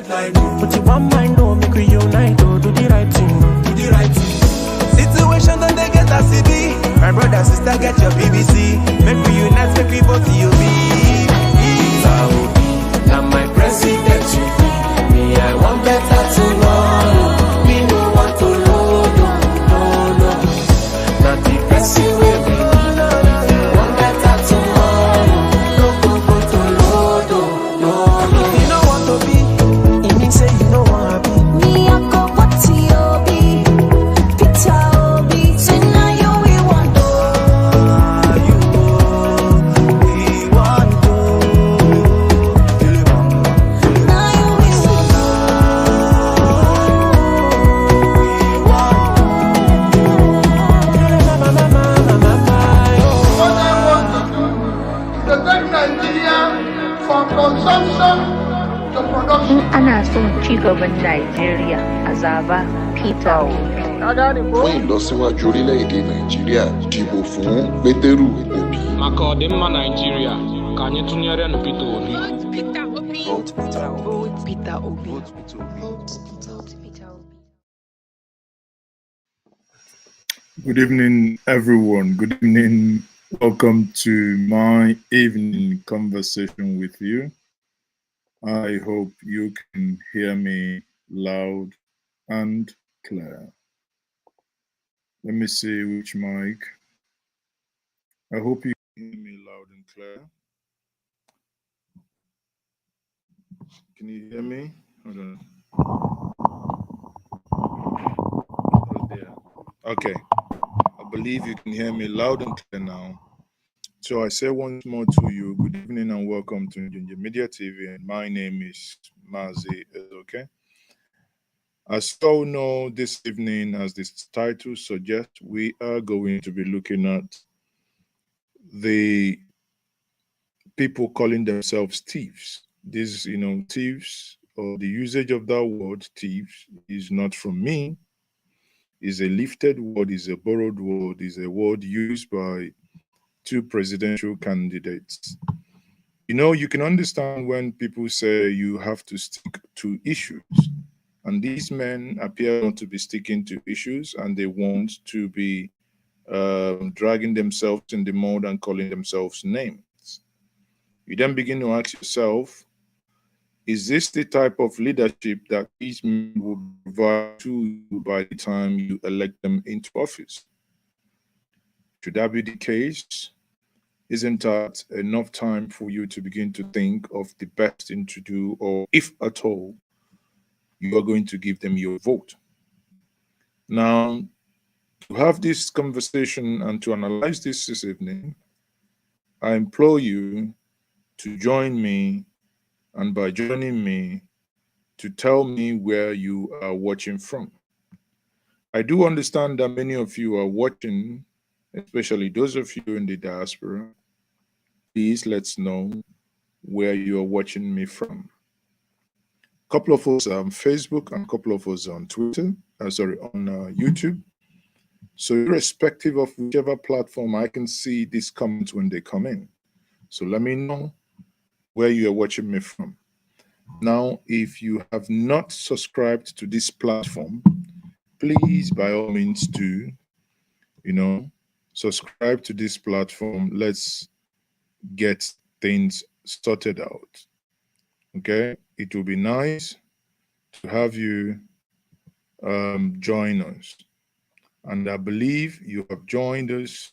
like no. But you want mind, no, make we unite, oh, do the right thing, do the right thing. Situation don't they get a CB. My brother, sister, get your BBC. Make we unite, make we vote you be. Now my president, you be. Me, I want better tomorrow. Me no want to load, no. Not the person will be. Ana son ci gaban Najeriya a zaba PeterObi. Fún ìlọsíwájú orílẹ̀-èdè Nàìjíríà, dìbò fún PeterObi. Maka ọdịmma Nàìjíríà, ka anyị tụnyere na PeterObi. Vote PeterObi. Vote PeterObi. Vote PeterObi. Good evening, everyone. Good evening. Welcome to my evening conversation with you. I hope you can hear me loud and clear. Let me see which mic. I hope you can hear me loud and clear. Can you hear me? Hold on. Oh, there. Okay. I believe you can hear me loud and clear now. So I say once more to you, good evening and welcome to Njenje Media TV. And my name is Mazi, okay? As you all know, this evening, as this title suggests, we are going to be looking at the people calling themselves thieves. These, thieves, or the usage of that word, thieves, is not from me. Is a lifted word, is a borrowed word, is a word used by two presidential candidates. You can understand when people say you have to stick to issues. And these men appear not to be sticking to issues, and they want to be dragging themselves in the mud and calling themselves names. You then begin to ask yourself, is this the type of leadership that these men will provide to you by the time you elect them into office? Should that be the case? Isn't that enough time for you to begin to think of the best thing to do, or if at all, you are going to give them your vote? Now, to have this conversation and to analyze this evening, I implore you to join me, and by joining me, to tell me where you are watching from. I do understand that many of you are watching, especially those of you in the diaspora. Please let's know where you are watching me from. A couple of us are on Facebook and a couple of us are on Twitter, on YouTube. So irrespective of whichever platform, I can see these comments when they come in. So let me know where you are watching me from. Now, if you have not subscribed to this platform, please, by all means, do, subscribe to this platform. Let's get things sorted out. Okay? It will be nice to have you join us. And I believe you have joined us.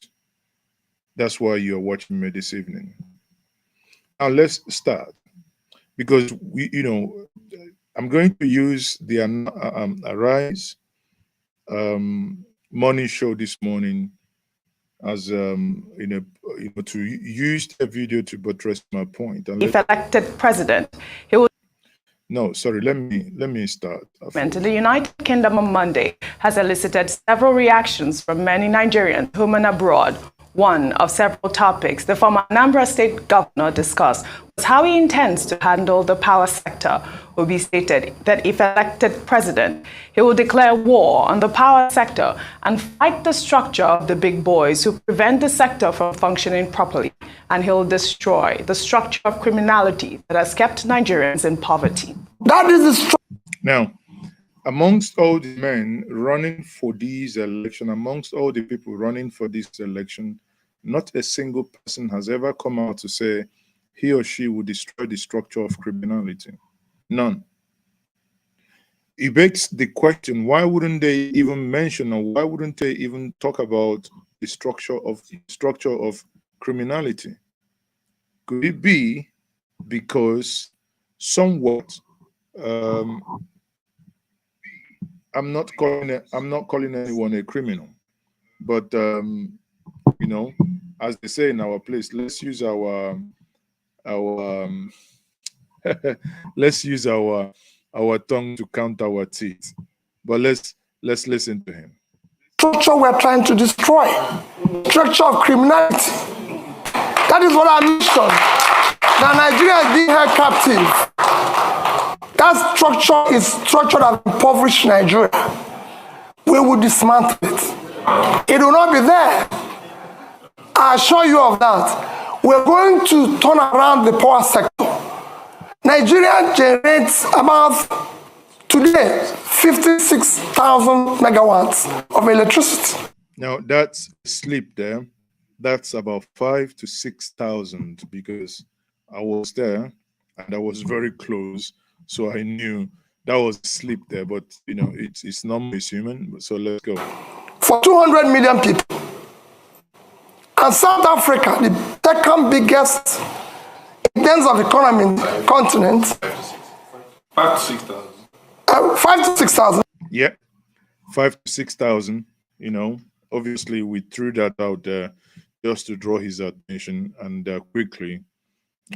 That's why you are watching me this evening. Now let's start, because I'm going to use the Arise morning show this morning as to use the video to buttress my point. And if elected president, he will. No, sorry. Let me start. In the United Kingdom on Monday has elicited several reactions from many Nigerians home and abroad. One of several topics the former Anambra State governor discussed was how he intends to handle the power sector. Obi stated that if elected president, he will declare war on the power sector and fight the structure of the big boys who prevent the sector from functioning properly. And he'll destroy the structure of criminality that has kept Nigerians in poverty. That is the structure. Now, amongst all the men running for this election, amongst all the people running for this election, not a single person has ever come out to say he or she would destroy the structure of criminality. None. It begs the question, why wouldn't they even mention, or why wouldn't they even talk about the structure of criminality? Could it be because somewhat I'm not calling anyone a criminal, but you know, as they say in our place, let's use our let's use our tongue to count our teeth. But let's listen to him. Structure we're trying to destroy. Structure of criminality. That is what I mentioned. Now Nigeria is being held captive. That structure is structure that impoverished Nigeria. We will dismantle it. It will not be there. I assure you of that. We're going to turn around the power sector. Nigeria generates about, today, 56,000 megawatts of electricity. Now, that's sleep there. That's about 5,000 to 6,000, because I was there and I was very close. So I knew that was sleep there. But, you know, it's normal, it's human. So let's go. For 200 million people. And South Africa, the second biggest in terms of economy in the continent. 5,000 to 6,000. 5,000 to 6,000. Yeah, 5,000 to 6,000. You know, obviously we threw that out there just to draw his attention, and quickly,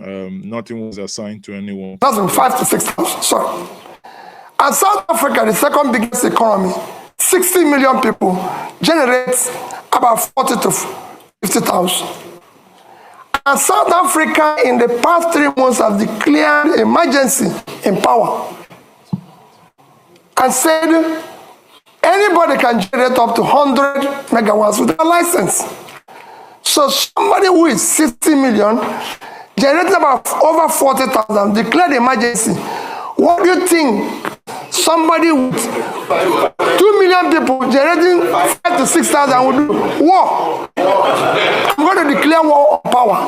nothing was assigned to anyone. 5,000 to 6,000. Sorry. And South Africa, the second biggest economy, 60 million people, generates about 40 to 50,000. And South Africa, in the past 3 months, have declared emergency in power and said anybody can generate up to 100 megawatts with a license. So somebody who is 60 million, generating about over 40,000, declared emergency. What do you think somebody with 2 million people generating 5,000 to 6,000 would do? War. I'm going to declare war on power.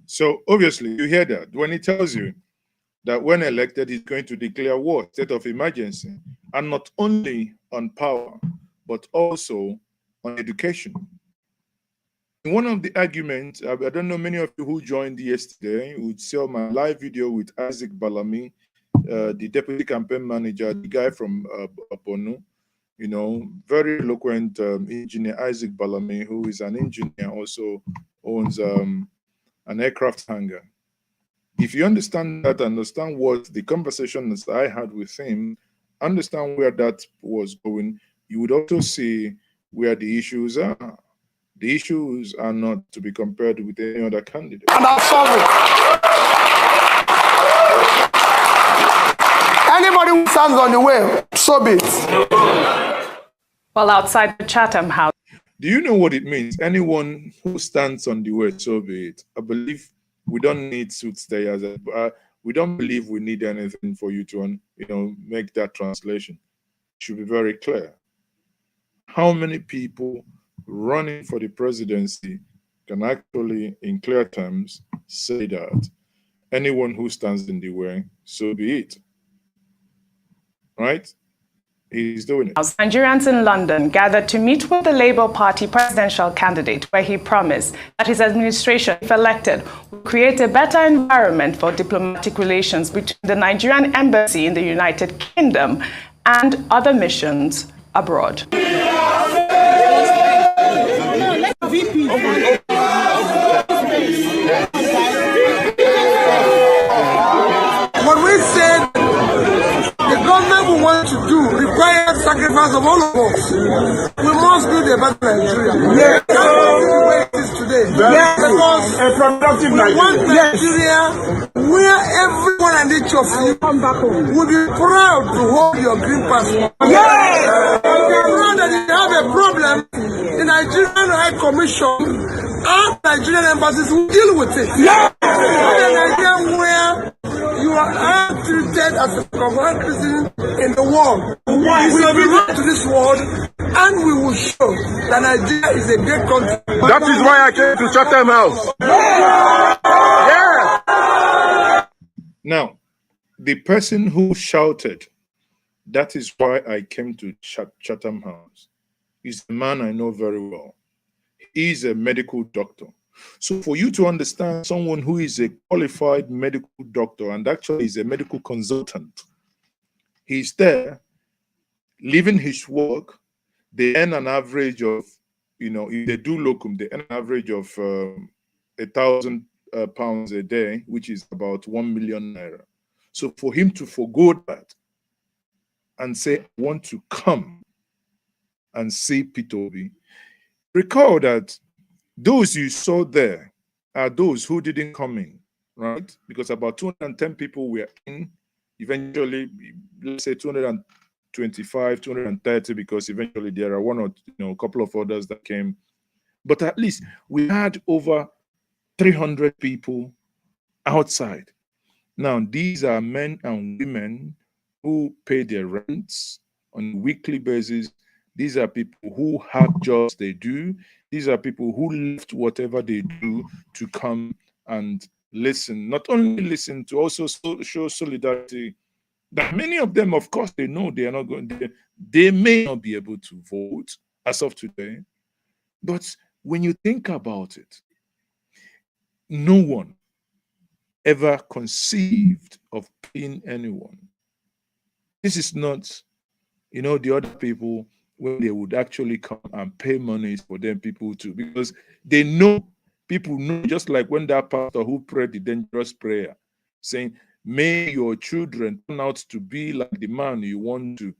So obviously you hear that when he tells you that when elected, he's going to declare war, state of emergency, and not only on power, but also on education. In one of the arguments, I don't know many of you who joined yesterday would see my live video with Isaac Balami, the deputy campaign manager, the guy from Bonu, you know, very eloquent engineer Isaac Balami, who is an engineer, also owns an aircraft hangar. If you understand that, understand what the conversations I had with him, understand where that was going, you would also see where the issues are. The issues are not to be compared with any other candidate. And I'll solve it. Anybody who stands on the way, so be it. Well, outside the Chatham House. Do you know what it means? Anyone who stands on the way, so be it. I believe we don't need soothsayers. We don't believe we need anything for you to, make that translation. It should be very clear. How many people running for the presidency can actually, in clear terms, say that anyone who stands in the way, so be it. Right? He's doing it. Nigerians in London gathered to meet with the Labour Party presidential candidate, where he promised that his administration, if elected, will create a better environment for diplomatic relations between the Nigerian embassy in the United Kingdom and other missions abroad. What we said the government we want to do requires sacrifice of all of us. We must build a better Nigeria. Yes. That's the way it is today. Yes. Because a productive Nigeria. We want Nigeria where everyone and each of you will be proud to hold your green passport. Yes. If you are proud that you have a problem, the Nigerian High Commission and Nigerian embassies will deal with it. Yes. In a Nigeria where you are asked treated as a common citizen in the world. We will belong to this world, and we will show that Nigeria is a great country. That is why I came to Chatham House. Yeah. Now, the person who shouted, "That is why I came to Chatham House," is a man I know very well. He is a medical doctor. So for you to understand someone who is a qualified medical doctor and actually is a medical consultant, he's there leaving his work. They earn an average of, if they do locum, they earn an average of £1,000 a day, which is about 1 million naira. So for him to forgo that and say, "I want to come and see PeterObi," recall that those you saw there are those who didn't come in, right? Because about 210 people were in. Eventually, let's say 225, 230, because eventually there are one or a couple of others that came. But at least we had over 300 people outside. Now, these are men and women who pay their rents on a weekly basis. These are people who have jobs they do. These are people who left whatever they do to come and listen. Not only listen, to also show solidarity. That many of them, of course, they know they are not going. They may not be able to vote as of today. But when you think about it, no one ever conceived of paying anyone. This is not, the other people, when they would actually come and pay money for them, people too, because they know, people know, just like when that pastor who prayed the dangerous prayer, saying, "May your children turn out to be like the man you want to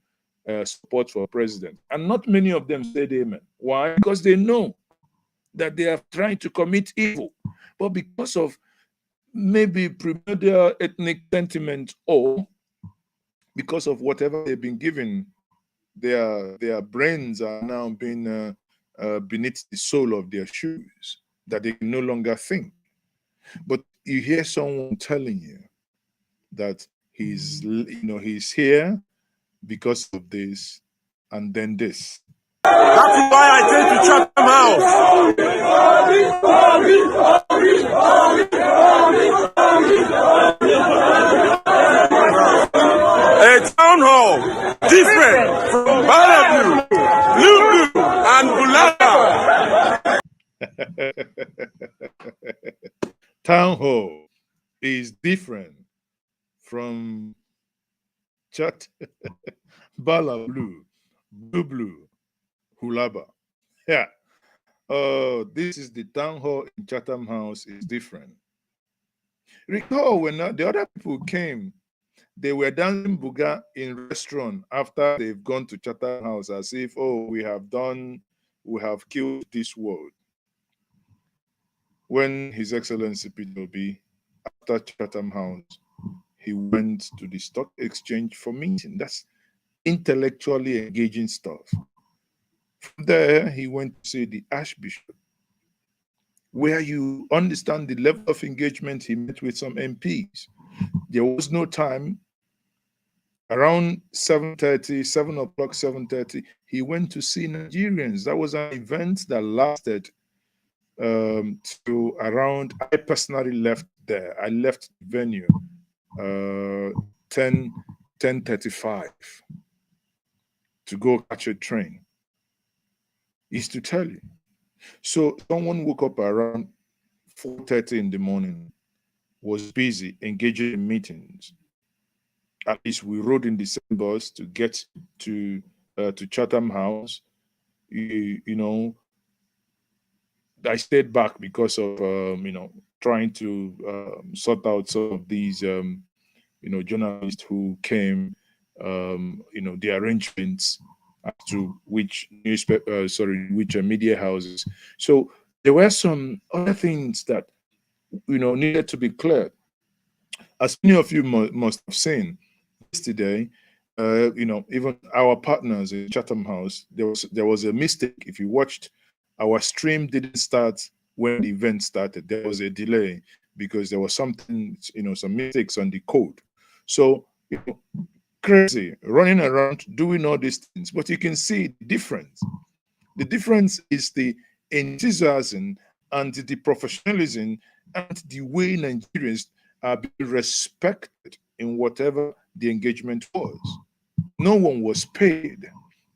support for president." And not many of them said amen. Why? Because they know that they are trying to commit evil. But because of maybe primordial ethnic sentiment, or because of whatever they've been given, their brains are now being beneath the sole of their shoes, that they can no longer think. But you hear someone telling you that he's here because of this and then this. That is why I came to Chatham House. A town hall different from Balabu, Lulu, and Bulala. Town hall is different from Bala Blue, Blue, Hulaba. Yeah. This is the town hall in Chatham House is different. Recall when the other people came, they were dancing buga in restaurant after they've gone to Chatham House, as if, "Oh, we have killed this world." When His Excellency PeterObi, after Chatham House, he went to the stock exchange for meeting. That's intellectually engaging stuff. From there, he went to see the Archbishop, where you understand the level of engagement. He met with some MPs. There was no time. Around 7:30, 7 o'clock, 7:30, he went to see Nigerians. That was an event that lasted to around, I personally left there. I left the venue 10:35 to go catch a train. Is to tell you. So someone woke up around 4:30 in the morning, was busy engaging in meetings. At least we rode in the same bus to get to Chatham House. I stayed back because of trying to sort out some of these journalists who came, the arrangements as to which which media houses. So there were some other things that needed to be cleared. As many of you must have seen yesterday, even our partners in Chatham House, there was a mistake. If you watched, our stream didn't start when the event started. There was a delay because there was something, some mistakes on the code. So, crazy, running around, doing all these things. But you can see the difference. The difference is the enthusiasm and the professionalism and the way Nigerians are being respected in whatever the engagement was. No one was paid.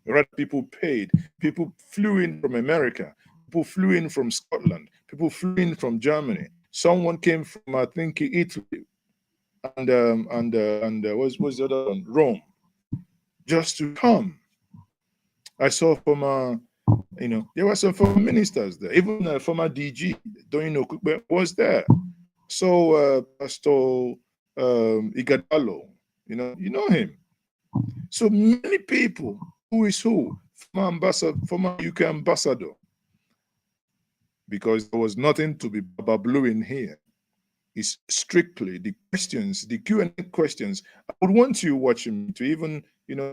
Right? People paid. People flew in from America. People flew in from Scotland. People flew in from Germany. Someone came from, I think, Italy, and what's the other one? Rome, just to come. I saw from there were some former ministers there, even former DG Doyin Okukpe was there. So Pastor Igadalo, you know him. So many people. Who is who? Former UK ambassador. Because there was nothing to be babbling here. It's strictly the questions, the Q&A questions. I would want you watching to even,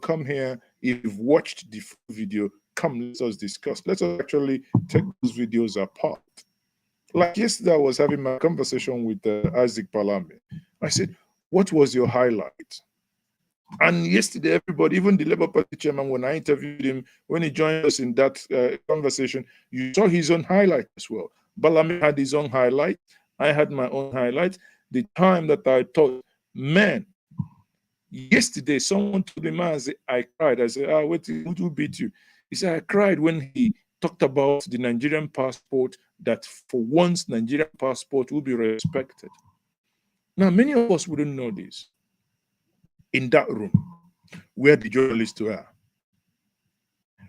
come here. If you've watched the full video, come, let us discuss. Let us actually take those videos apart. Like yesterday, I was having my conversation with Isaac Palame. I said, what was your highlight? And yesterday, everybody, even the Labour Party chairman, when I interviewed him, when he joined us in that conversation, you saw his own highlight as well. Balame had his own highlight. I had my own highlight. The time that I thought, man, yesterday, someone told me, man, I cried. I said, what will beat you? He said, I cried when he talked about the Nigerian passport, that for once, Nigerian passport will be respected. Now, many of us wouldn't know this. In that room, where the journalists were,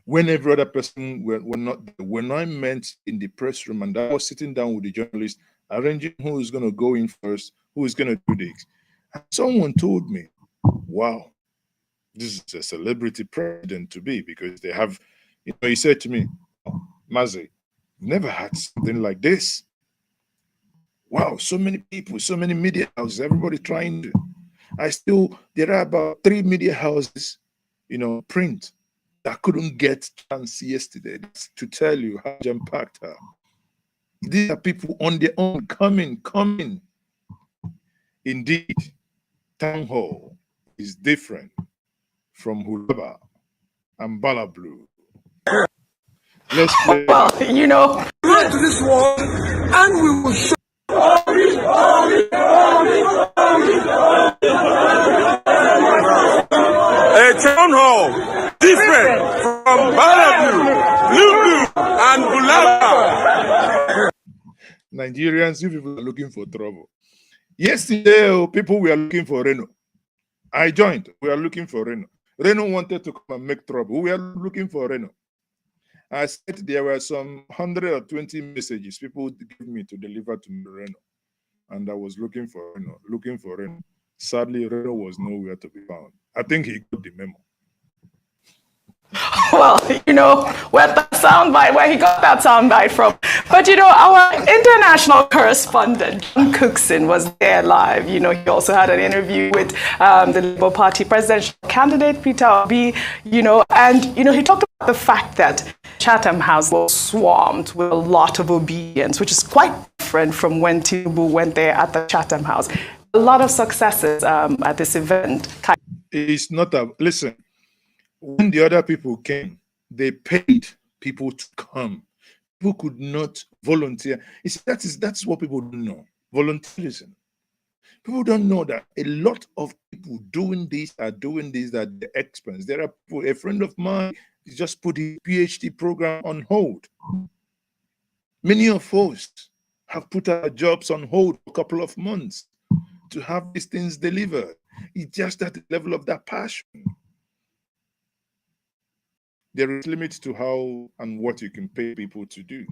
when every other person were not there, when I met in the press room and I was sitting down with the journalists, arranging who is going to go in first, who is going to do this, and someone told me, wow, this is a celebrity president to be, because they have, he said to me, oh, Mazi, never had something like this. Wow, so many people, so many media houses, everybody trying to. There are about 3 media houses, print, that couldn't get chance yesterday. That's to tell you how jam-packed are. These are people on their own, coming. Indeed, Town Hall is different from Hulaba and Balablu. Let's play. Well, go to this wall and we will show. A town hall different from Balablu, Lulu, and Bulaba. Nigerians, you people are looking for trouble. Yesterday, people were looking for Reno. I joined. We are looking for Reno. Reno wanted to come and make trouble. We are looking for Reno. I said there were some 120 messages people gave me to deliver to Reno. And I was looking for Reno. Sadly, Reno was nowhere to be found. I think he got the memo. Well, where he got that soundbite from. But, our international correspondent, John Cookson, was there live. He also had an interview with the Labour Party presidential candidate, PeterObi, and, he talked about the fact that Chatham House was swarmed with a lot of obedience, which is quite different from when Tinubu went there at the Chatham House. A lot of successes at this event. It's not listen, when the other people came, they paid people to come. People could not volunteer. That's what people don't know. Volunteerism. People don't know that a lot of people doing this at the expense. There are people, a friend of mine just put his PhD program on hold. Many of us have put our jobs on hold for a couple of months to have these things delivered. It's just at the level of that passion. There is limits to how and what you can pay people to do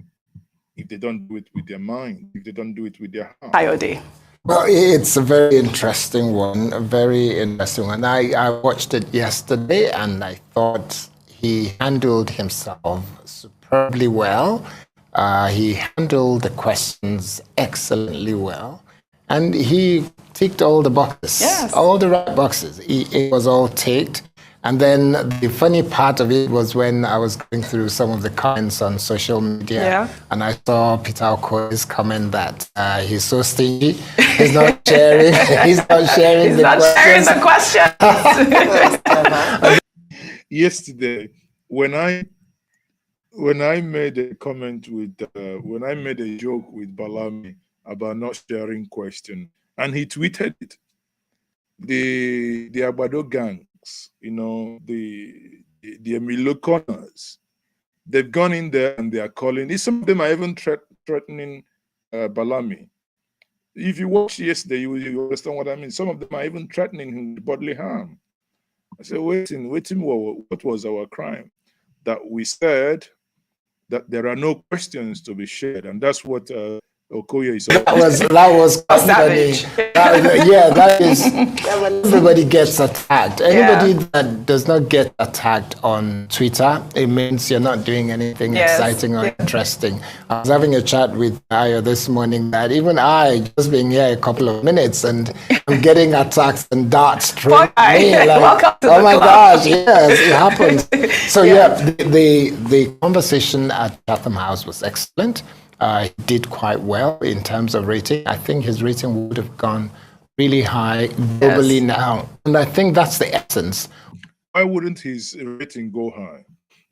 if they don't do it with their mind, if they don't do it with their heart. Coyote. Well, it's a very interesting one, I watched it yesterday and I thought he handled himself superbly well. He handled the questions excellently well. And he ticked all the boxes, all the right boxes. It was all ticked. And then the funny part of it was when I was going through some of the comments on social media, and I saw PeterObi's comment that he's so stingy, he's not sharing, he's not sharing the questions. Yesterday, when I made a comment with, when I made a joke with Balami about not sharing question, and he tweeted it, the Agbado gangs, you know, the Emilio Corners, they've gone in there and they are calling. Some of them are even threatening Balami. If you watched yesterday, you understand what I mean. Some of them are even threatening him with bodily harm. I said, waiting, what was our crime? That we said that there are no questions to be shared, and that's what Okoye is. That was savage. That is. Everybody gets attacked. Anybody that does not get attacked on Twitter, it means you're not doing anything exciting or interesting. I was having a chat with Ayo this morning that even I, just being here a couple of minutes, and I'm getting attacks and darts thrown at me. Like, oh my gosh, yes, it happens. So the conversation at Chatham House was excellent. He did quite well in terms of rating. I think his rating would have gone really high globally now. And I think that's the essence. Why wouldn't his rating go high?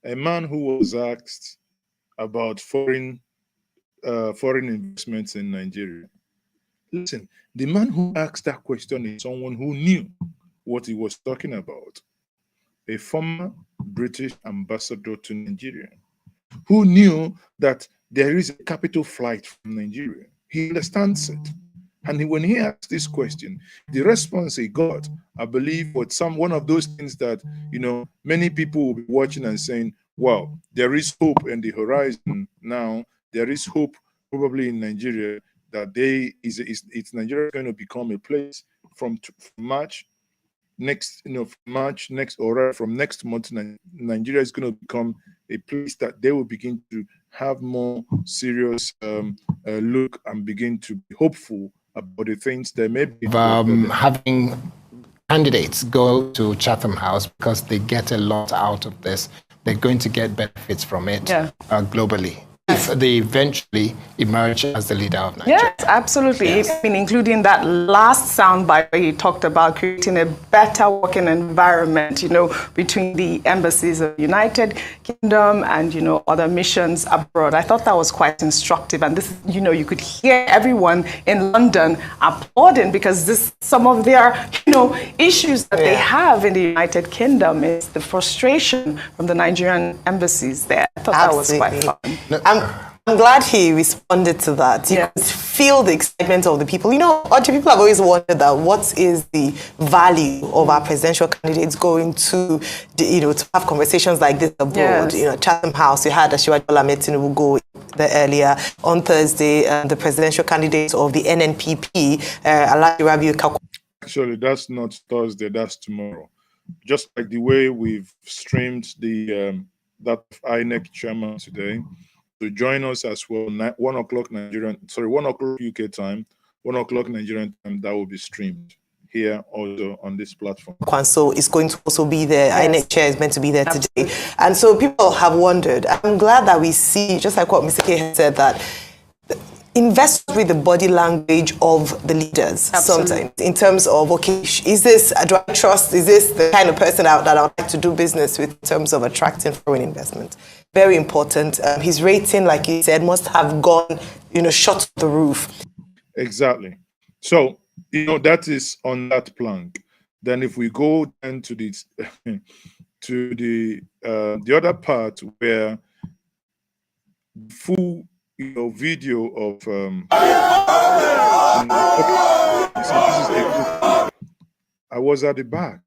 A man who was asked about foreign investments in Nigeria. Listen, the man who asked that question is someone who knew what he was talking about. A former British ambassador to Nigeria, who knew that there is a capital flight from Nigeria. He understands it. And when he asked this question, the response he got, I believe, was one of those things that, you know, many people will be watching and saying, wow, there is hope in the horizon now. There is hope probably in Nigeria that Nigeria going to become a place from March next, from next month, Nigeria is going to become a place that they will begin to have more serious look and begin to be hopeful about the things that may be having candidates go to Chatham House because they get a lot out of this. They're going to get benefits from it globally. If they eventually emerge as the leader of Nigeria. Yes, absolutely. Yes. I mean, including that last soundbite where he talked about creating a better working environment, you know, between the embassies of the United Kingdom and, you know, other missions abroad. I thought that was quite instructive. And this, you know, you could hear everyone in London applauding because some of their, you know, issues that they have in the United Kingdom is the frustration from the Nigerian embassies there. I thought that was quite fun. I'm glad he responded to that. You could feel the excitement of the people. You know, people have always wondered that what is the value of our presidential candidates going to, to have conversations like this abroad. Yes. You know, Chatham House, you had Atiku Tinubu go there earlier. On Thursday, the presidential candidate of the NNPP, Alhaji Rabiu. Actually, that's not Thursday, that's tomorrow. Just like the way we've streamed the that INEC chairman today. To join us as well, 1 o'clock UK time, 1 o'clock Nigerian time, that will be streamed here also on this platform. Kwanso is going to also be there. INEC chair is meant to be there today. And so people have wondered. I'm glad that we see, just like what Mr. K has said, that invest with the body language of the leaders sometimes in terms of, okay, is this, do I trust, is this the kind of person that I would like to do business with in terms of attracting foreign investment? Very important. His rating, like you said, must have gone, shot the roof. Exactly. So, that is on that plank. Then if we go then to this, to the other part where full, video of I was at the back,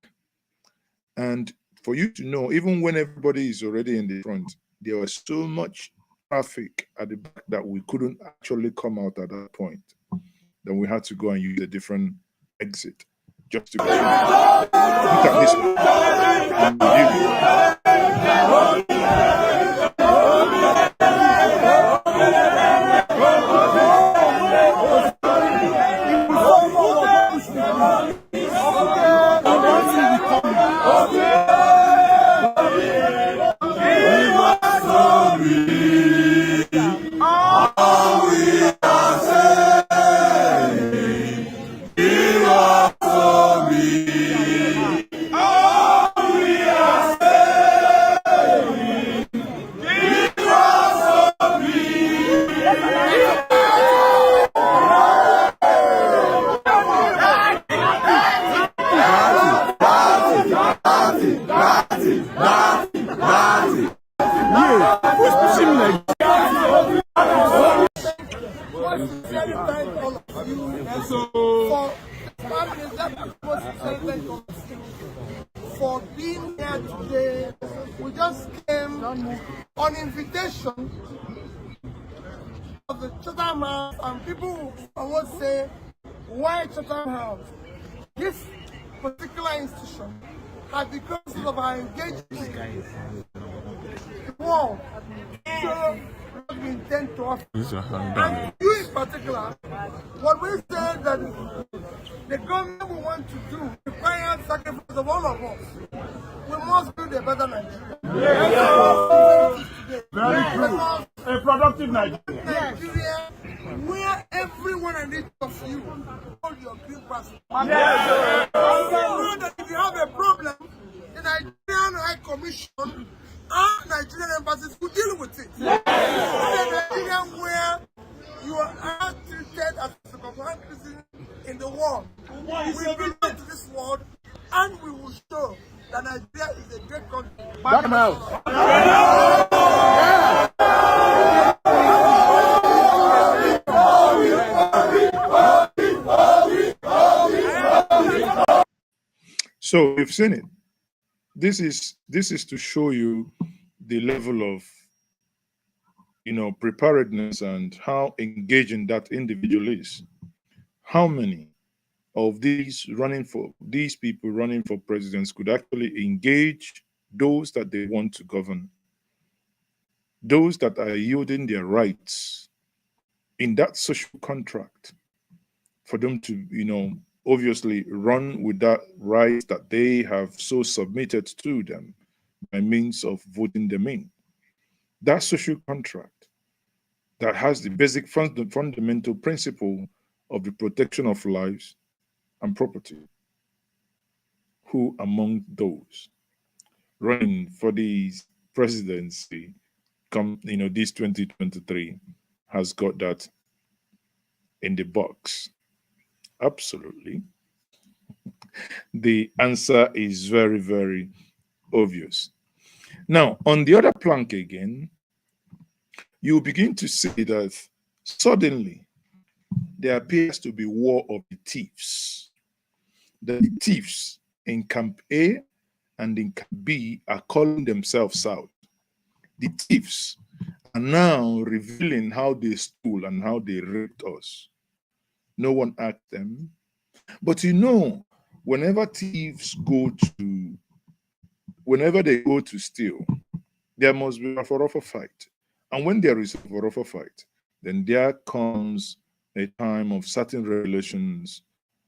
and for you to know, even when everybody is already in the front, there was so much traffic at the back that we couldn't actually come out at that point. Then we had to go and use a different exit just to be sure. Look at this one. for being here today. We just came on invitation of the Chatham House, and people always say, why Chatham House? This particular institution has because of our engagement the world. So what we intend to offer. And you in particular, what we say that the government we want to do requires sacrifice of all of us. We must build a better Nigeria. Very true. A productive Nigeria. Nigeria where everyone and each of you hold your green person. Yes. So that if you have a problem, the Nigerian High Commission and Nigerian embassies will deal with it. Yes. A Nigeria where you are treated as a compliant citizen in the world. We will go to this world and we will show that Nigeria is a great country. So we've seen it. This is to show you the level of, preparedness and how engaging that individual is. How many of these people running for presidents could actually engage those that they want to govern, those that are yielding their rights in that social contract for them to, obviously run with that right that they have so submitted to them by means of voting them in. That social contract that has the basic fundamental principle of the protection of lives and property. Who among those running for the presidency this 2023 has got that in the box? Absolutely. The answer is very, very obvious. Now, on the other plank again, you begin to see that suddenly there appears to be war of the thieves. The thieves in Camp A and in Camp B are calling themselves out. The thieves are now revealing how they stole and how they raped us. No one asked them. But whenever thieves whenever they go to steal, there must be a rougher fight. And when there is a rougher fight, then there comes a time of certain revelations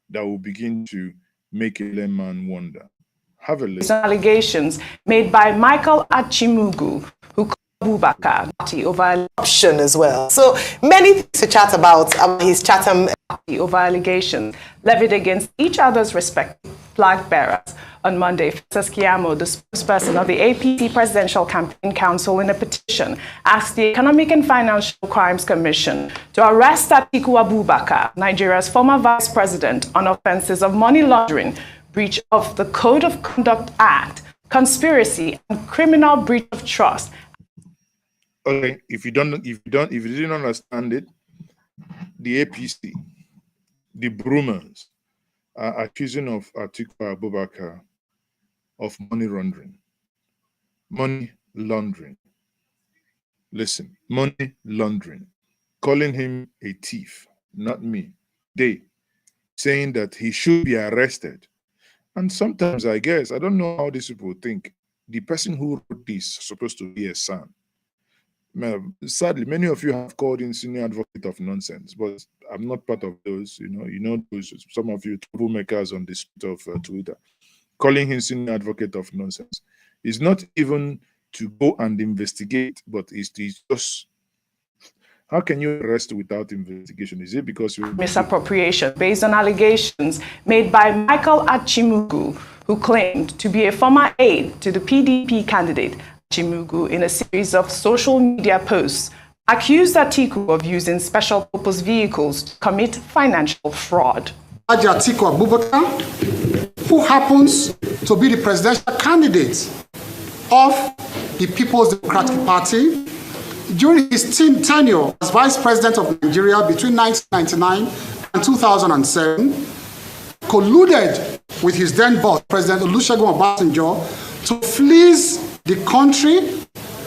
that will begin to make a layman wonder. Have a listen. Allegations made by Michael Achimugu, who called Abubakar party over option as well. So many things to chat about his Chatham over allegations levied against each other's respective flag bearers. On Monday, Festus Keyamo, the spokesperson of the APC Presidential Campaign Council, in a petition, asked the Economic and Financial Crimes Commission to arrest Atiku Abubakar, Nigeria's former vice president, on offenses of money laundering, breach of the Code of Conduct Act, conspiracy, and criminal breach of trust. Okay, if you didn't understand it, the APC, the Broomers, are accusing of Atiku Abubakar of money laundering. Money laundering. Listen, money laundering. Calling him a thief, not me. They saying that he should be arrested. And sometimes I don't know how these people think. The person who wrote this is supposed to be a son. Sadly, many of you have called in senior advocate of nonsense, but I'm not part of those. Those, some of you troublemakers on the street of Twitter, calling him senior advocate of nonsense. It's not even to go and investigate, but it's just, how can you arrest without investigation? Is it because you misappropriation based on allegations made by Michael Achimugu, who claimed to be a former aide to the PDP candidate? Chimugu, in a series of social media posts, accused Atiku of using special purpose vehicles to commit financial fraud. Atiku Abubakar, who happens to be the presidential candidate of the People's Democratic Party, during his tenure as vice president of Nigeria between 1999 and 2007, colluded with his then boss, President Olusegun Obasanjo, to fleece the country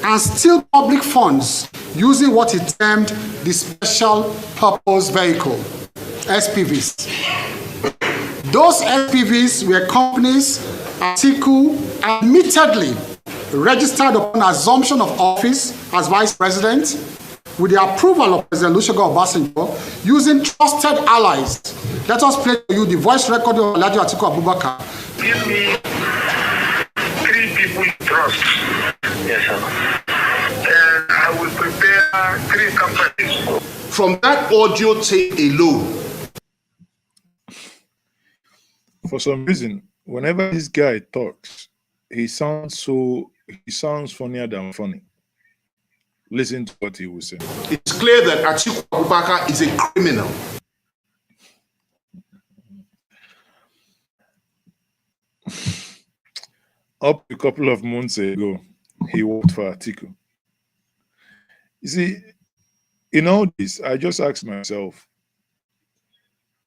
and steal public funds using what he termed the Special Purpose Vehicle, SPVs. Those SPVs were companies Atiku admittedly registered upon assumption of office as vice president with the approval of President Olusegun Obasanjo using trusted allies. Let us play for you the voice recording of Alhaji Atiku Abubakar. Give me 3 people you trust. Yes, sir. And I will prepare 3 companies. From that audio tape alone. For some reason, whenever this guy talks, he sounds funnier than funny. Listen to what he was saying. It's clear that Atiku Abubakar is a criminal. Up a couple of months ago, he worked for Atiku. You see, in all this, I just asked myself,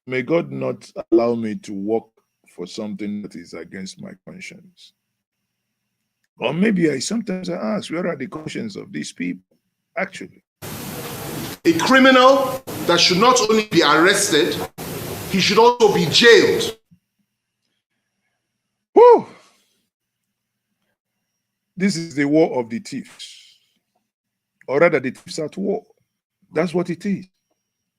may God not allow me to work for something that is against my conscience. Or maybe sometimes I ask, where are the conscience of these people, actually? A criminal that should not only be arrested, he should also be jailed. Woo! This is the war of the thieves. Or rather, the thieves at war. That's what it is.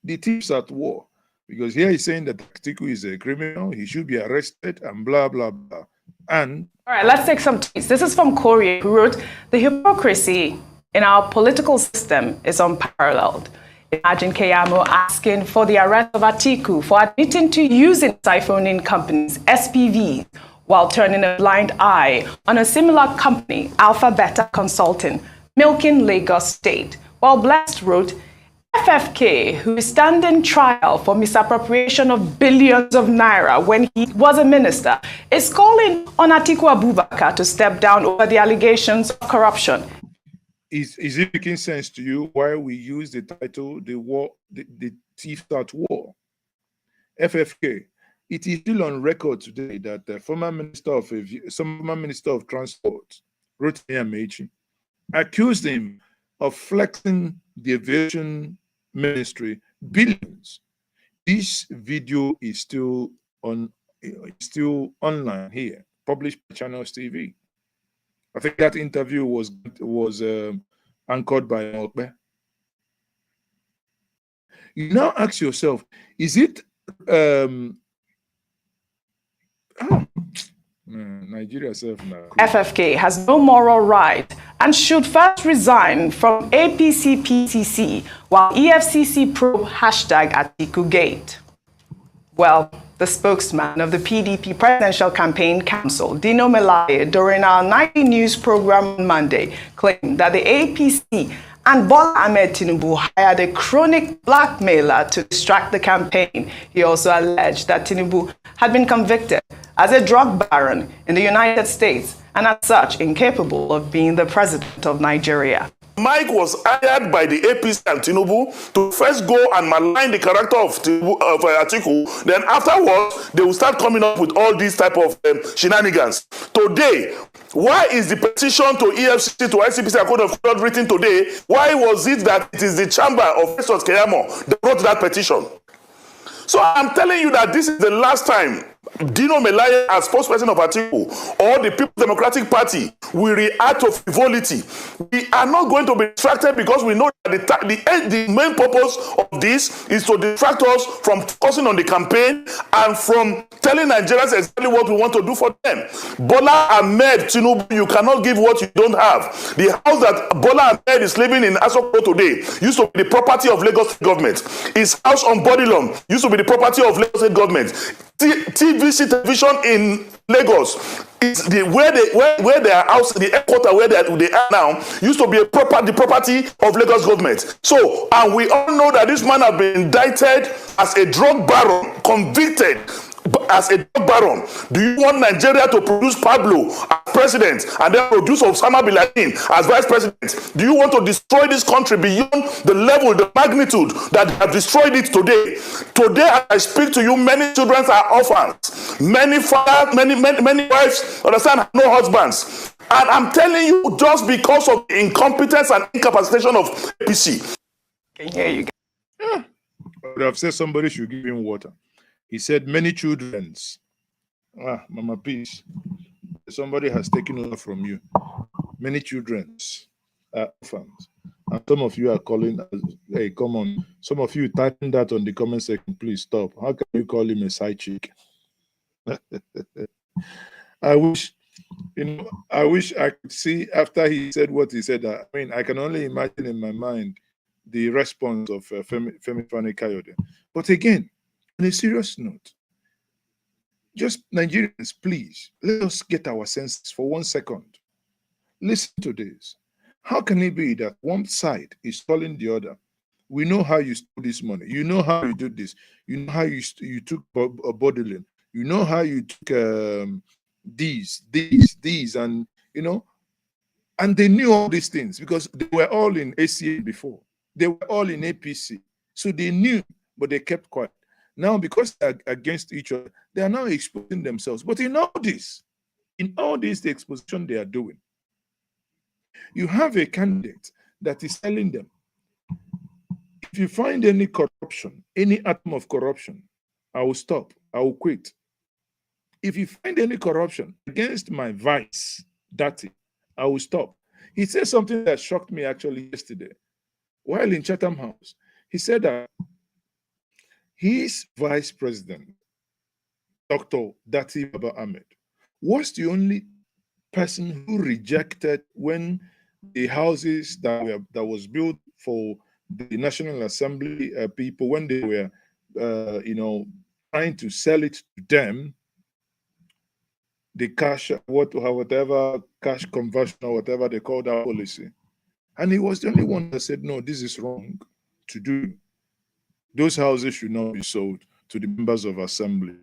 The thieves at war. Because here he's saying that Atiku is a criminal, he should be arrested, and blah, blah, blah. And all right, let's take some tweets. This is from Corey, who wrote, "The hypocrisy in our political system is unparalleled. Imagine Keyamo asking for the arrest of Atiku for admitting to using siphoning companies, SPVs, while turning a blind eye on a similar company, Alpha Beta Consulting, milking Lagos State." While Blessed wrote, "FFK, who is standing trial for misappropriation of billions of naira when he was a minister, is calling on Atiku Abubakar to step down over the allegations of corruption." Is it making sense to you why we use the title, the Thief at War? FFK, it is still on record today that the former Minister of Transport, Rotimi Amechi, accused him of flexing the aviation ministry billions. This video is still online here, published by Channels TV. I think that interview was anchored by Okbe. You now ask yourself, is it Nigeria self now? FFK has no moral right and should first resign from APC-PCC while EFCC probe #AtikuGate. Well, the spokesman of the PDP Presidential Campaign Council, Dino Melaye, during our nightly news program on Monday, claimed that the APC and Bola Ahmed Tinubu hired a chronic blackmailer to distract the campaign. He also alleged that Tinubu had been convicted as a drug baron in the United States and as such incapable of being the president of Nigeria. Mike was hired by the APC and Tinubu to first go and malign the character of Atiku. Then afterwards, they will start coming up with all these type of shenanigans. Today, why is the petition to EFCC, to ICPC and Code of Conduct written today? Why was it that it is the chamber of Festus Keyamo that wrote that petition? So I'm telling you that this is the last time Dino Melaye, as spokesperson of Atiku, or the People's Democratic Party, will react to frivolity. We are not going to be distracted because we know that the main purpose of this is to distract us from focusing on the campaign and from telling Nigerians exactly what we want to do for them. Bola Ahmed Tinubu, you cannot give what you don't have. The house that Bola Ahmed is living in Asoko today used to be the property of Lagos State government. His house on Bodilon used to be the property of Lagos State government. TVC television in Lagos is where their house, the headquarters where they are now, used to be the property of Lagos government. So, and we all know that this man has been indicted as a drug baron, convicted as a drug baron? Do you want Nigeria to produce Pablo as president and then produce Osama bin Laden as vice president? Do you want to destroy this country beyond the level, the magnitude that have destroyed it today? Today, as I speak to you, many children are orphans. Many fathers, many wives, understand, have no husbands. And I'm telling you, just because of the incompetence and incapacitation of APC. Can hear you. Yeah. But I've said somebody should give him water. He said many children's. Mama, peace. Somebody has taken over from you. Many children's orphans. And some of you are calling, hey, come on. Some of you typing that on the comment section, please stop. How can you call him a side chick? I wish I could see after he said what he said. I mean, I can only imagine in my mind the response of Femi Fani-Kayode. But again, on a serious note, just Nigerians, please, let us get our senses for 1 second. Listen to this. How can it be that one side is calling the other? We know how you stole this money. You know how you did this. You know how you took Bodilin. You know how you took these, and you know, and they knew all these things because they were all in ACA before. They were all in APC. So they knew, but they kept quiet. Now, because they're against each other, they are now exposing themselves. But in all this, the exposition they are doing, you have a candidate that is telling them, if you find any corruption, any atom of corruption, I will stop, I will quit. If you find any corruption against my vice, Dati, I will stop. He said something that shocked me actually yesterday. While in Chatham House, he said that his vice president, Dr. Dati Baba Ahmed, was the only person who rejected when the houses that was built for the National Assembly people, when they were, trying to sell it to them, the cash, whatever cash conversion or whatever they call that policy. And he was the only one that said, no, this is wrong to do. Those houses should not be sold to the members of assembly.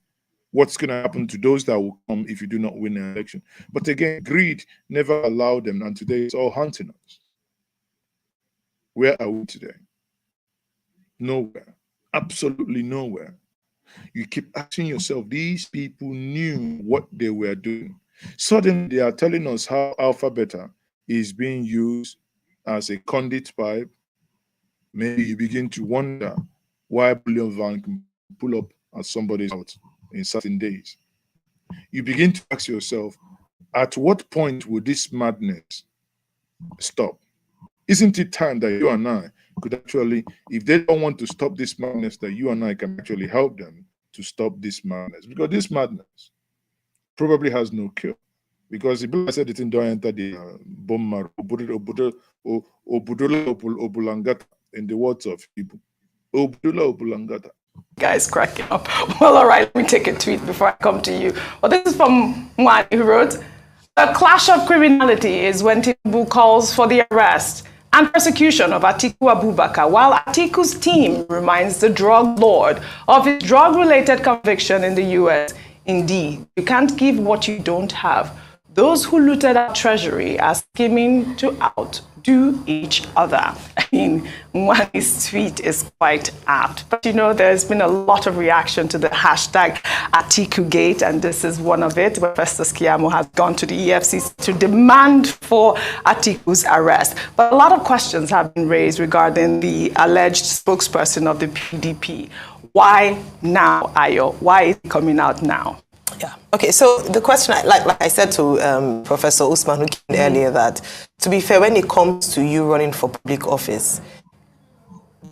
What's going to happen to those that will come if you do not win an election? But again, greed never allowed them, and today it's all hunting us. Where are we today? Nowhere. Absolutely nowhere. You keep asking yourself, these people knew what they were doing. Suddenly, they are telling us how Alpha Beta is being used as a conduit pipe. Maybe you begin to wonder why Bullion Van can pull up at somebody's house in certain days. You begin to ask yourself, at what point will this madness stop? Isn't it time that you and I could actually, if they don't want to stop this madness, that you and I can actually help them to stop this madness? Because this madness probably has no cure. Because the people said it in don't enter the bomb in the words of people. Guys cracking up. Well, all right, let me take a tweet before I come to you. Well, this is from Mwani, who wrote, "The clash of criminality is when Tinubu calls for the arrest and persecution of Atiku Abubakar, while Atiku's team reminds the drug lord of his drug-related conviction in the US. Indeed, you can't give what you don't have. Those who looted our treasury are scheming to outdo each other." I mean, Mwani's tweet is quite apt. But you know, there's been a lot of reaction to the hashtag AtikuGate, and this is one of it, where Festus Keyamo has gone to the EFCC to demand for Atiku's arrest. But a lot of questions have been raised regarding the alleged spokesperson of the PDP. Why now, Ayo? Why is he coming out now? Yeah. Okay. So the question, like I said to Professor Usman, who came earlier, that to be fair, when it comes to you running for public office,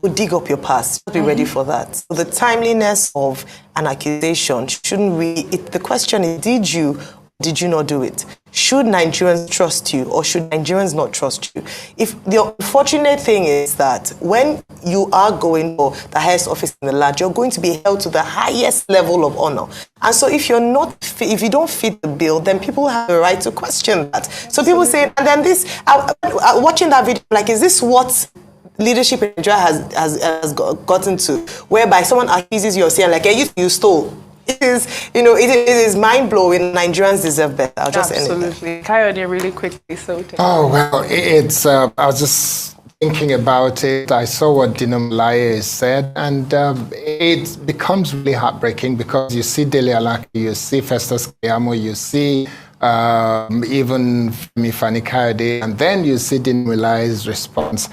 you dig up your past. Be ready for that. So the timeliness of an accusation shouldn't really. The question is, did you not do it? Should Nigerians trust you, or should Nigerians not trust you? If the unfortunate thing is that when you are going for the highest office in the land, you're going to be held to the highest level of honor. And so if you don't fit the bill, then people have the right to question that. So people say, and then this, watching that video, like, is this what leadership in Nigeria has gotten to, whereby someone accuses you of saying, like, hey, you stole? it is, you know, it is mind-blowing. Nigerians deserve better. I'll just end it there. Absolutely. Coyote, really quickly. So Oh, well, it's, I was just thinking about it. I saw what Dino Melaye said, and it becomes really heartbreaking because you see Dele Alaki, you see Festus Keyamo, you see even Femi Fani-Kayode, and then you see Dino Melaye's response.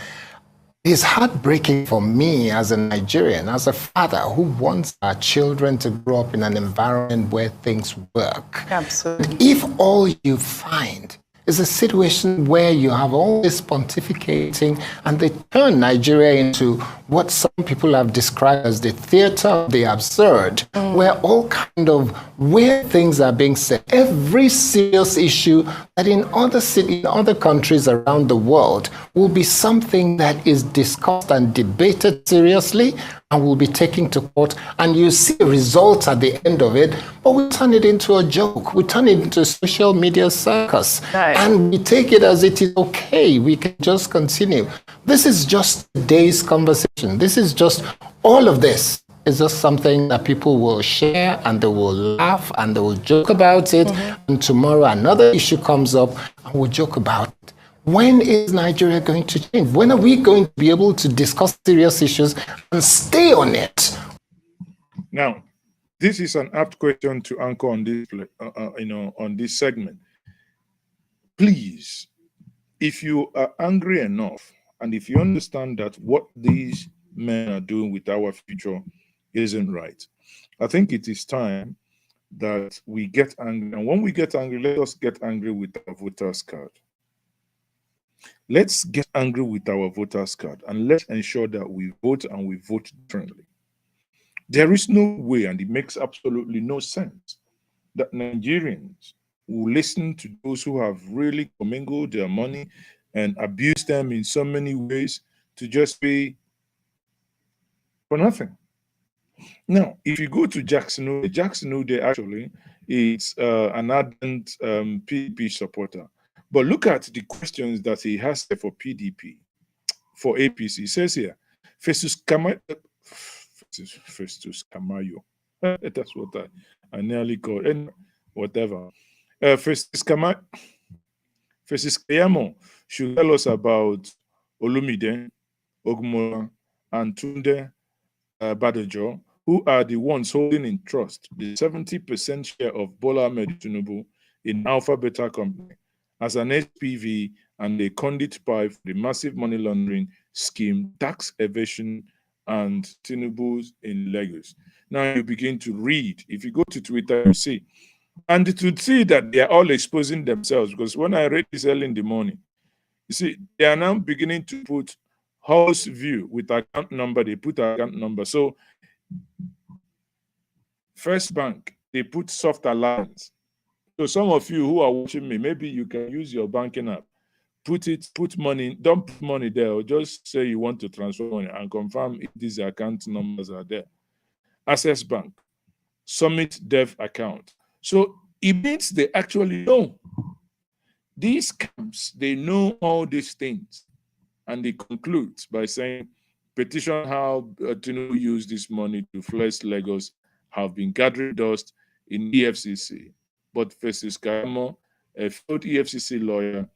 It's heartbreaking for me as a Nigerian, as a father who wants our children to grow up in an environment where things work. Absolutely. If all you find is a situation where you have all this pontificating and they turn Nigeria into what some people have described as the theater of the absurd, where all kind of weird things are being said. Every serious issue that in other cities, in other countries around the world will be something that is discussed and debated seriously and will be taken to court, and you see results at the end of it, but we turn it into a joke. We turn it into a social media circus. Right. And we take it as it is okay. We can just continue. This is just today's conversation. This is just, all of this is just something that people will share and they will laugh and they will joke about it. And tomorrow another issue comes up and we'll joke about it. When is Nigeria going to change? When are we going to be able to discuss serious issues and stay on it? Now, this is an apt question to anchor on this, on this segment. Please, if you are angry enough, and if you understand that what these men are doing with our future isn't right, I think it is time that we get angry. And when we get angry, let us get angry with our voters' card. Let's get angry with our voters' card and let's ensure that we vote and we vote differently. There is no way, and it makes absolutely no sense, that Nigerians will listen to those who have really commingled their money and abused them in so many ways to just be for nothing. Now, if you go to Jackson Ode actually is an ardent PDP supporter. But look at the questions that he has there for PDP, for APC. He says here, Festus Camayo. That's what I nearly called, and whatever. Festus Keyamo should tell us about Olumide, Ogmola, and Tunde Badejo, who are the ones holding in trust the 70% share of Bola Ahmed Tinubu in Alpha Beta Company as an SPV and a conduit pipe for the massive money laundering scheme, tax evasion, and Tinubu's in Lagos. Now you begin to read. If you go to Twitter, you see. And to see that they are all exposing themselves, because when I read this early in the morning, you see, they are now beginning to put house view with account number. They put account number. So First Bank, they put soft alliance. So some of you who are watching me, maybe you can use your banking app. Put money, don't put money there, or just say you want to transfer money and confirm if these account numbers are there. Access Bank, Summit Dev account. So it means they actually know. These camps, they know all these things. And they conclude by saying, petition how Tinubu used this money to flesh Lagos have been gathering dust in EFCC. But Festus Keyamo, a failed EFCC lawyer,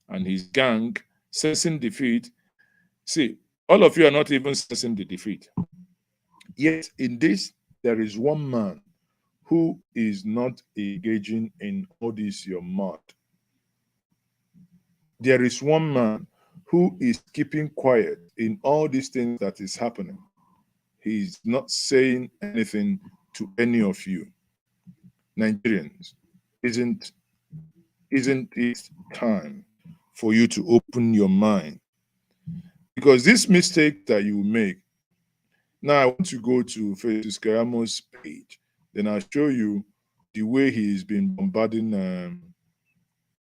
and his gang, sensing defeat. See, all of you are not even sensing the defeat. Yet in this, there is one man who is not engaging in all this your mouth. There is one man who is keeping quiet in all these things that is happening. He's not saying anything to any of you. Nigerians, isn't it time for you to open your mind? Because this mistake that you make, now I want to go to Festus Keyamo's page, then I'll show you the way he's been bombarding.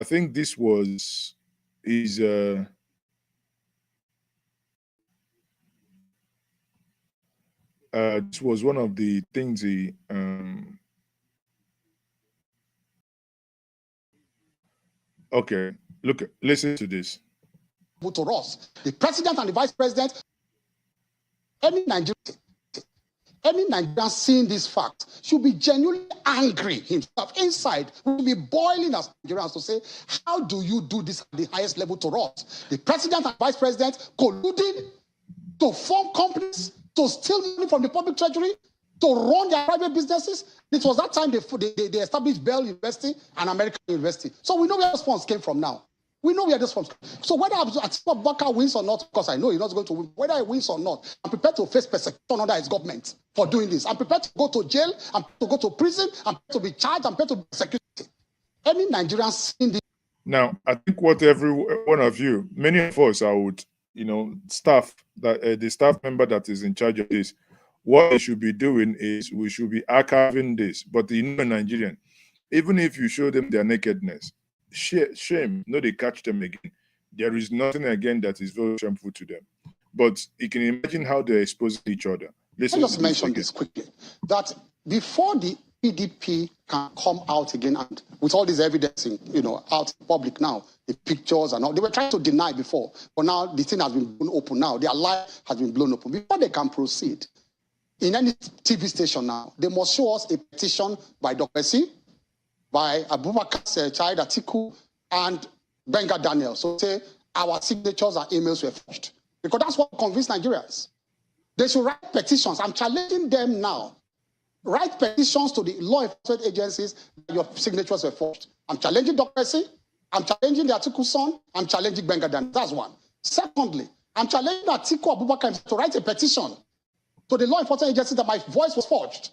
I think this was his this was one of the things he okay, listen to this. To us, the president and the vice president, any Nigerian, Any Nigerian seeing this fact should be genuinely angry himself inside, will be boiling as Nigerians to say, how do you do this at the highest level to us? The president and vice president colluding to form companies, to steal money from the public treasury, to run their private businesses. It was that time they established Bell University and American University. So we know where those funds came from now. We know where this funds. So whether Atiku Abubakar wins or not, because I know he's not going to win, whether he wins or not, I'm prepared to face persecution under his government for doing this. I'm prepared to go to jail, I'm prepared to go to prison, I'm prepared to be charged, I'm prepared to be persecuted. Any Nigerian seeing this. Now, I think what every one of you, many of us, I would, staff, that the staff member that is in charge of this, what they should be doing is we should be archiving this. But Nigerian, even if you show them their nakedness, shame, no, they catch them again. There is nothing again that is very shameful to them. But you can imagine how they're exposing each other. Listen, I'll just mention this quickly, that before the PDP can come out again and with all this evidence, out in public now, the pictures and all, they were trying to deny before, but now the thing has been blown open now. Their lie has been blown open. Before they can proceed, in any TV station now, they must show us a petition by Dr. C, by Abubakar's child Atiku, and Benga Daniel. So say our signatures and emails were forged. Because that's what convinced Nigerians. They should write petitions. I'm challenging them now. Write petitions to the law enforcement agencies that your signatures were forged. I'm challenging Dr. C. I'm challenging the Atiku son. I'm challenging Benga Daniel. That's one. Secondly, I'm challenging Atiku Abubakar to write a petition to the law enforcement agencies that my voice was forged.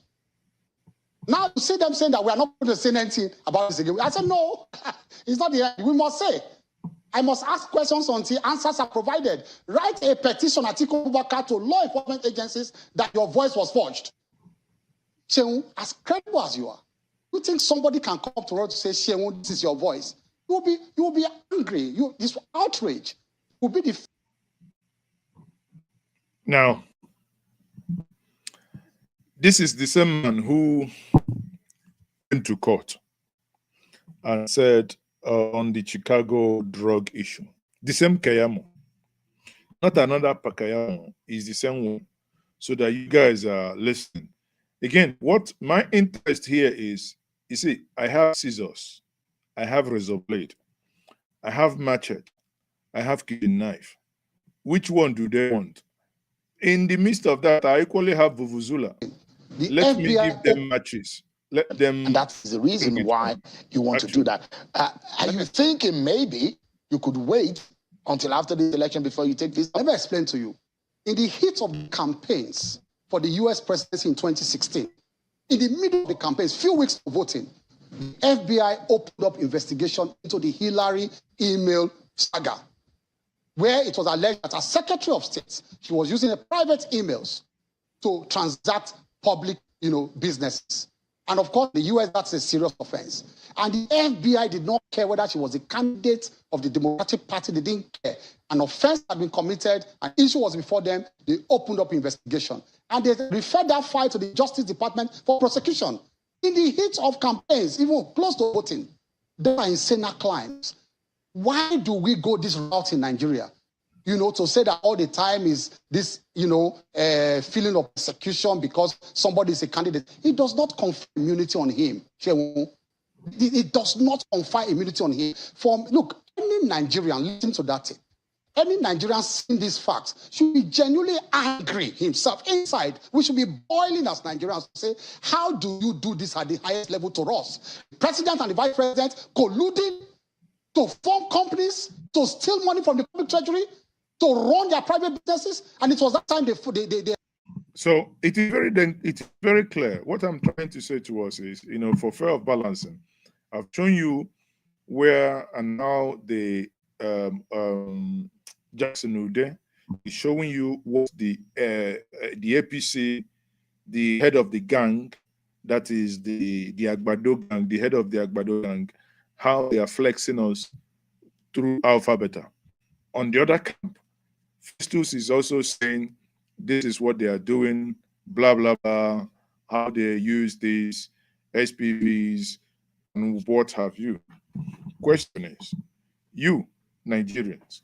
Now you see them saying that we are not going to say anything about this again. I said, no, it's not the end. We must say. I must ask questions until answers are provided. Write a petition, Atiku Abubakar, to law enforcement agencies that your voice was forged. Shehu, as credible as you are, you think somebody can come up to her to say, Shehu, this is your voice? You will be angry. This outrage will be the. Now, this is the same man who went to court and said on the Chicago drug issue, the same Kayamo, not another Pakayamo, is the same one, so that you guys are listening. Again, what my interest here is, you see, I have scissors, I have razor blade, I have machete, I have kitchen knife. Which one do they want? In the midst of that, I equally have Vuvuzela. Let me give them matches. Let them. And that's the reason why you want to do that. Are you thinking maybe you could wait until after the election before you take this? Let me explain to you. In the heat of the campaigns for the US presidency in 2016, in the middle of the campaigns, few weeks of voting, the FBI opened up investigation into the Hillary email saga, where it was alleged that as Secretary of State, she was using private emails to transact public, businesses. And of course, the US, that's a serious offense. And the FBI did not care whether she was a candidate of the Democratic Party. They didn't care. An offense had been committed, an issue was before them. They opened up investigation. And they referred that file to the Justice Department for prosecution. In the heat of campaigns, even close to voting, there are insane crimes. Why do we go this route in Nigeria? To say that all the time is this, feeling of persecution because somebody is a candidate. It does not confer immunity on him. It does not confer immunity on him. Look, any Nigerian, listen to that. Any Nigerian seeing these facts should be genuinely angry himself inside. We should be boiling as Nigerians to say, how do you do this at the highest level to us? The president and the vice president colluding to form companies, to steal money from the public treasury, to run their private businesses, and it was that time they. So it is very clear. What I'm trying to say to us is, for fear of balancing, I've shown you where and now the Jackson Ude is showing you what the APC, the head of the gang, that is the Agbado gang, the head of the Agbado gang, how they are flexing us through Alpha Beta. On the other camp, Festus is also saying this is what they are doing, blah, blah, blah, how they use these SPVs and what have you. Question is, you, Nigerians,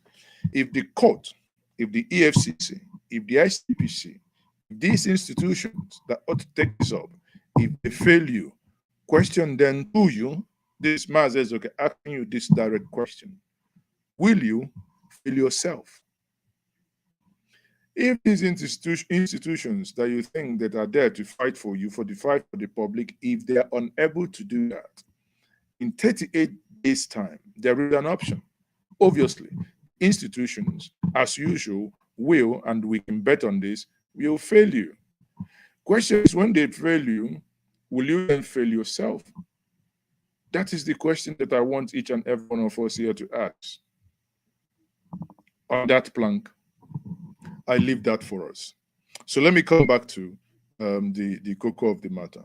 if the court, if the EFCC, if the ICPC, These institutions that ought to take this up, if they fail you, question then to you. This man says, okay, asking you this direct question. Will you fail yourself? If these institutions that you think that are there to fight for you, for the fight for the public, if they are unable to do that, in 38 days' time, there is an option. Obviously, institutions, as usual, will, and we can bet on this, will fail you. Question is, when they fail you, will you then fail yourself? That is the question that I want each and every one of us here to ask. On that plank, I leave that for us. So let me come back to the core of the matter.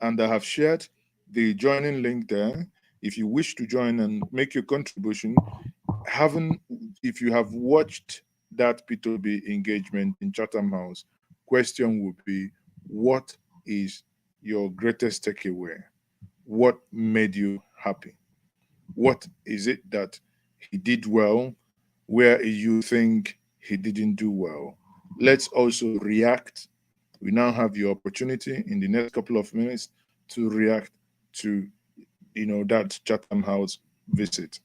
And I have shared the joining link there. If you wish to join and make your contribution, if you have watched that PeterObi engagement in Chatham House, question would be, what is your greatest takeaway? What made you happy? What is it that he did well? Where you think he didn't do well? Let's also react. We now have the opportunity in the next couple of minutes to react to, that Chatham House visit.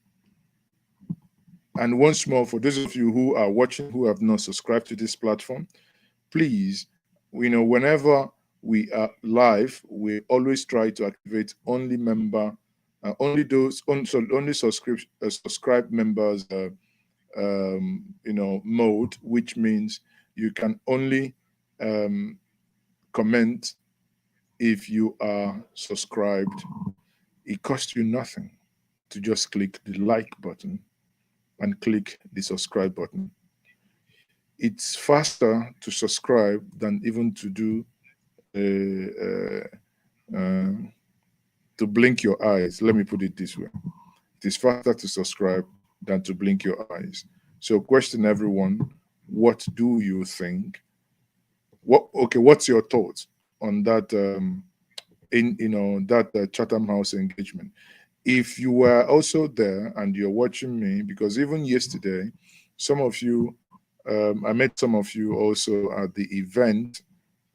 And once more, for those of you who are watching who have not subscribed to this platform, please, whenever we are live, we always try to activate only subscribed members mode, which means you can only comment if you are subscribed. It costs you nothing to just click the like button and click the subscribe button. It's faster to subscribe than even to do to blink your eyes. Let me put it this way. It is faster to subscribe than to blink your eyes. So question everyone, what do you think? What's your thoughts on that Chatham House engagement? If you were also there and you're watching me, because even yesterday, some of you, I met some of you also at the event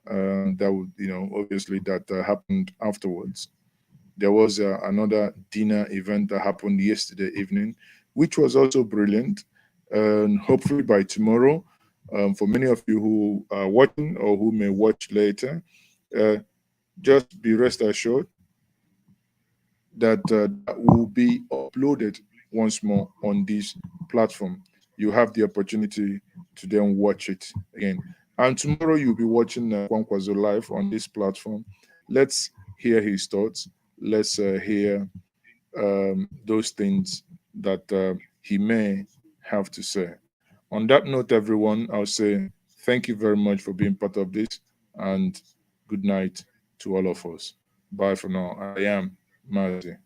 that would, obviously that happened afterwards. There was another dinner event that happened yesterday evening, which was also brilliant. And hopefully by tomorrow, for many of you who are watching or who may watch later, just be rest assured that that will be uploaded once more on this platform. You have the opportunity to then watch it again. And tomorrow you'll be watching Kwankwaso live on this platform. Let's hear his thoughts. Let's hear those things that he may have to say. On that note, everyone, I'll say thank you very much for being part of this, and good night to all of us. Bye for now. I am Mazi.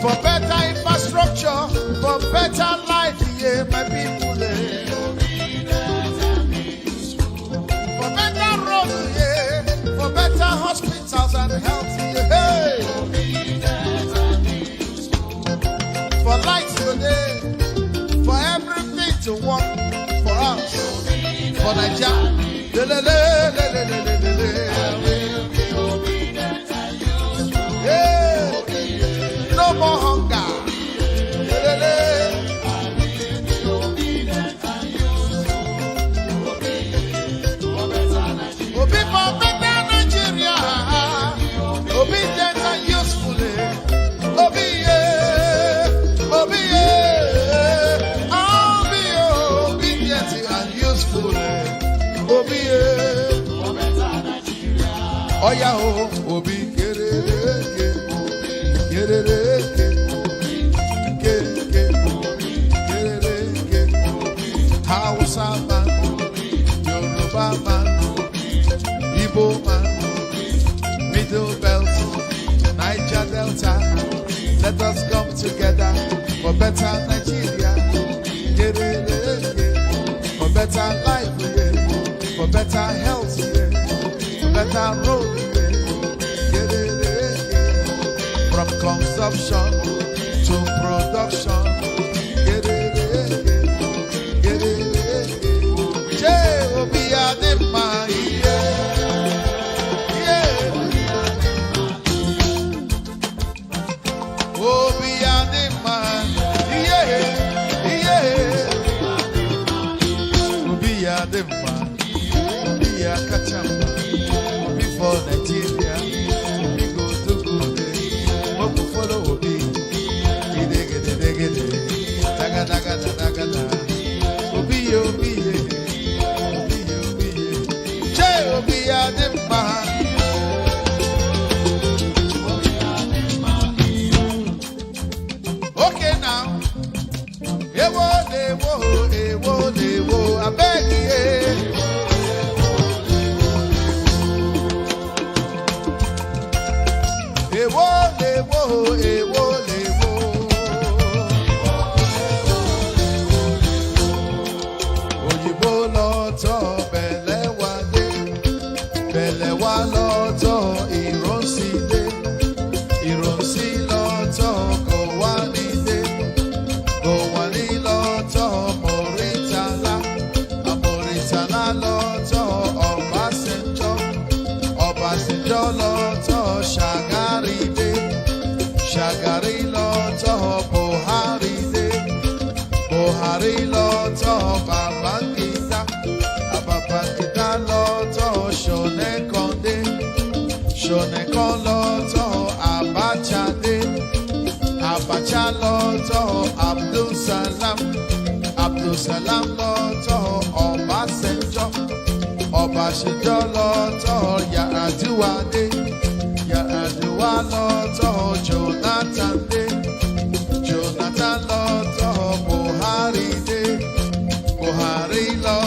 For better infrastructure, for better life, yeah, my people. For better roads, yeah, for better hospitals and health, yeah. For lights today, for everything to work for us, for Nigeria. Yeah. No more hunger, Oya o, obi kerereke, kerereke, kerereke, Hausa man, Yoruba man, Igbo man, Middle Belt, Niger Delta. Let us come together for better Nigeria, for better life, for better health, for better road, from consumption to production. Before Nigeria, we go to good. What will follow will be Obi, Jay, Obi, Adema. Okay, now. Ewo, I beg you. Òyìnbó lọ́tọ̀ bẹ̀lẹ̀ wá lọ́tọ̀ ìrọ̀nsí lọ́tọ̀ kò wá ní lọ́tọ̀ Mọ̀rítàlá lọ́tọ̀ Ọbásanjọ́ lọ́tọ̀ Shagari lọ́tọ̀ Buhari lọ́tọ̀ Babangida lọ́tọ̀ Ṣọ̀nẹ́kan lọ́tọ̀ Abacha lọ́tọ̀ Abdulsalam lọ́tọ̀ Ọbásanjọ́ lọ́tọ̀ Yar'Adua lọ́tọ̀ Jonathan lọ́tọ̀ Buhari lọ́tọ̀